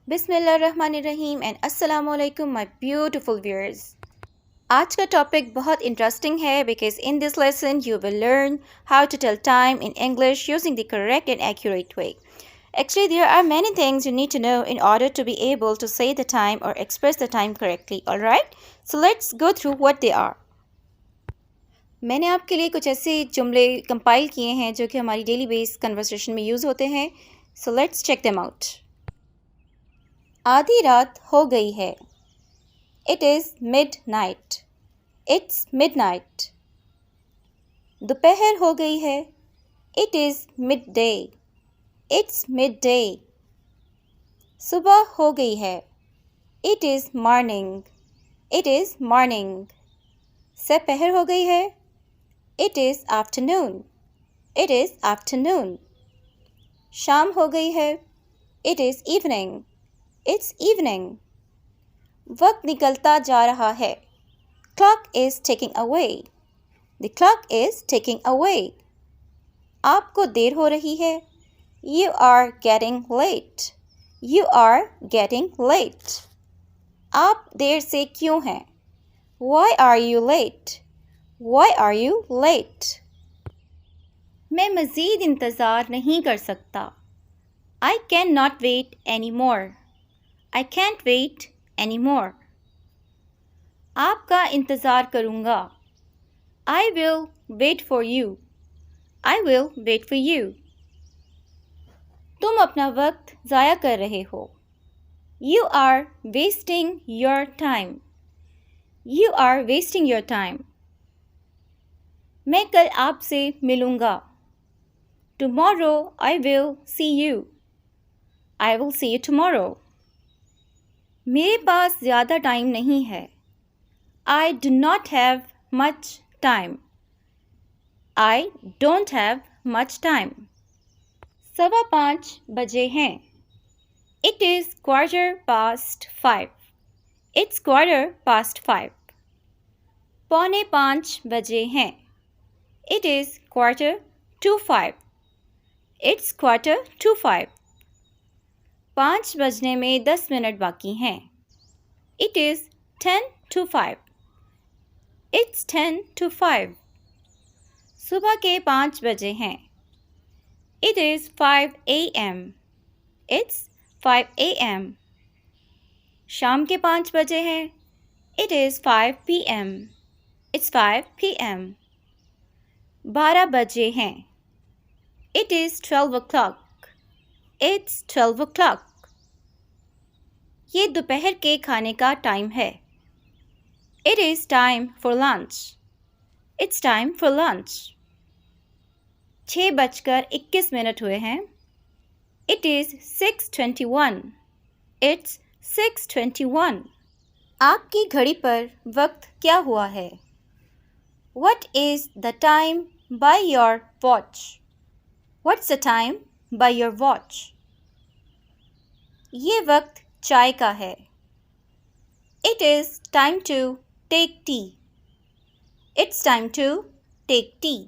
बिस्मिल्लाहिर्रहमानिर्रहीम एंड अस्सलाम वालेकुम माय ब्यूटीफुल व्यूअर्स। आज का टॉपिक बहुत इंटरेस्टिंग है because in this lesson you will learn how to tell time in English using the correct and accurate way. Actually, there are many things you need to know in order to be able to say the time or express the time correctly. Alright? So let's go through what they are. मैंने आपके लिए कुछ ऐसे जुमले compile किए हैं जो कि हमारी डेली बेस कन्वर्सेशन में यूज़ होते हैं. So let's check them out. आधी रात हो गई है. It is midnight. It's midnight. दोपहर हो गई है. It is midday. It's midday. सुबह हो गई है. It is morning. It is morning. दोपहर हो गई है. It is afternoon. It is afternoon. शाम हो गई है. It is evening. It's evening. वक्त निकलता जा रहा है. Clock is ticking away. The clock is ticking away. आपको देर हो रही है. You are getting late. You are getting late. आप देर से क्यों हैं? Why are you late? Why are you late? मैं मज़ीद इंतज़ार नहीं कर सकता. I cannot wait anymore. I can't wait anymore. आपका इंतज़ार करूँगा. I will wait for you. I will wait for you. तुम अपना वक्त ज़ाया कर रहे हो. You are wasting your time. You are wasting your time. मैं कल आपसे मिलूँगा. Tomorrow I will see you. I will see you tomorrow. मेरे पास ज़्यादा टाइम नहीं है. I do not have much time. I don't have much time. 5:15 बजे हैं. It is 5:15. It's 5:15. 4:45 बजे हैं. It is 4:45. It's 4:45. 5 बजने में 10 मिनट बाकी हैं. It is 10 to 5. It's 10 to 5. सुबह के 5 बजे हैं. It is 5 a.m. It's 5 a.m. शाम के 5 बजे हैं. It is 5 p.m. It's 5 p.m. 12 बजे हैं. It is 12 o'clock. It's 12 o'clock. ये दोपहर के खाने का टाइम है. It is time for lunch. It's time for lunch. 6:21 हुए हैं. It is 6:21. It's 6:21. आपकी घड़ी पर वक्त क्या हुआ है? What is the time by your watch? What's the time by your watch? ये वक्त चाय का है. It is time to take tea. It's time to take tea.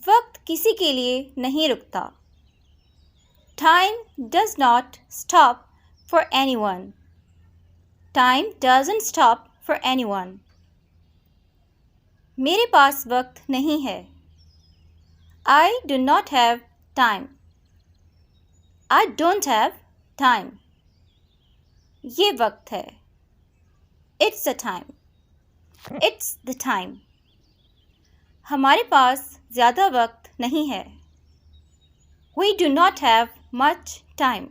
वक्त किसी के लिए नहीं रुकता. Time does not stop for anyone. Time doesn't stop for anyone. मेरे पास वक्त नहीं है. I do not have time. I don't have time. ये वक्त है. It's the time. It's the time. हमारे पास ज़्यादा वक्त नहीं है. We do not have much time.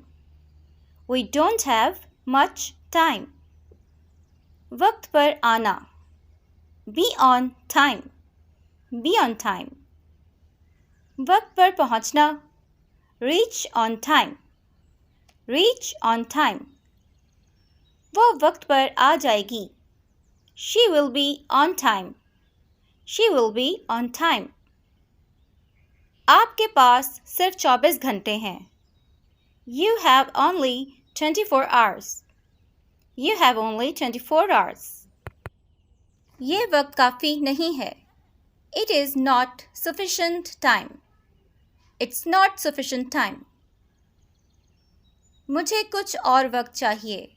We don't have much time. वक्त पर आना. Be on time. Be on time. वक्त पर पहुंचना. Reach on time. Reach on time. वो वक्त पर आ जाएगी. She will be on time. She will be on time. आपके पास सिर्फ 24 घंटे हैं. You have only 24 hours. You have only 24 hours. ये वक्त काफ़ी नहीं है. It is not sufficient time. It's not sufficient time. मुझे कुछ और वक्त चाहिए.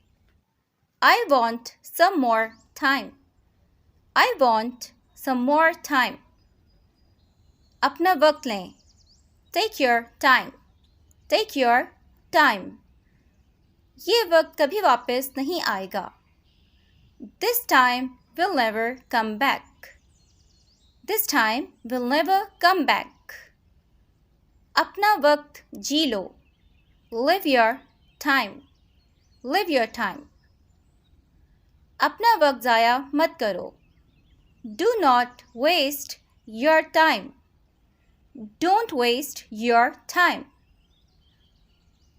I want some more time. I want some more time. अपना वक्त लें. Take your time. Take your time. ये वक्त कभी वापस नहीं आएगा. This time will never come back. This time will never come back. अपना वक्त जी लो. Live your time. Live your time. अपना वक्त ज़ाया मत करो. Do not waste your time. Don't waste your time.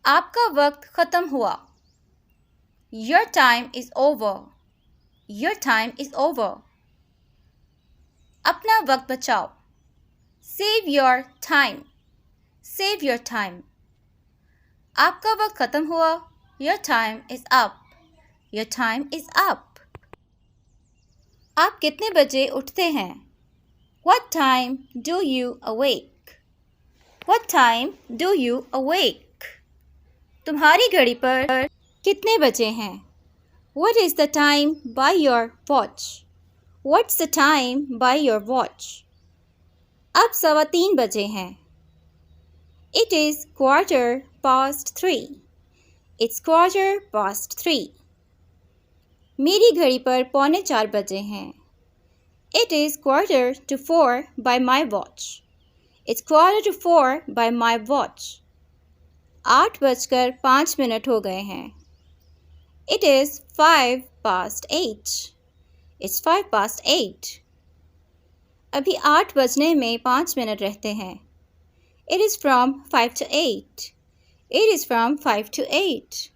आपका वक्त ख़त्म हुआ. Your time is over. Your time is over. अपना वक्त बचाओ. Save your time. Save your time. आपका वक्त ख़त्म हुआ. Your time is up. Your time is up. आप कितने बजे उठते हैं? What time do you awake? What time do you awake? तुम्हारी घड़ी पर कितने बजे हैं? What is the time by your watch? What's the time by your watch? अब 3:15 बजे हैं. It is 3:15. It's 3:15. मेरी घड़ी पर 3:45 बजे हैं. It is 3:45 by my watch. It's 3:45 by my watch. 8:05 हो गए हैं. It is 8:05. It's 8:05. अभी 8 बजने में 5 मिनट रहते हैं. It is from 5 to 8. It is from 5 to 8.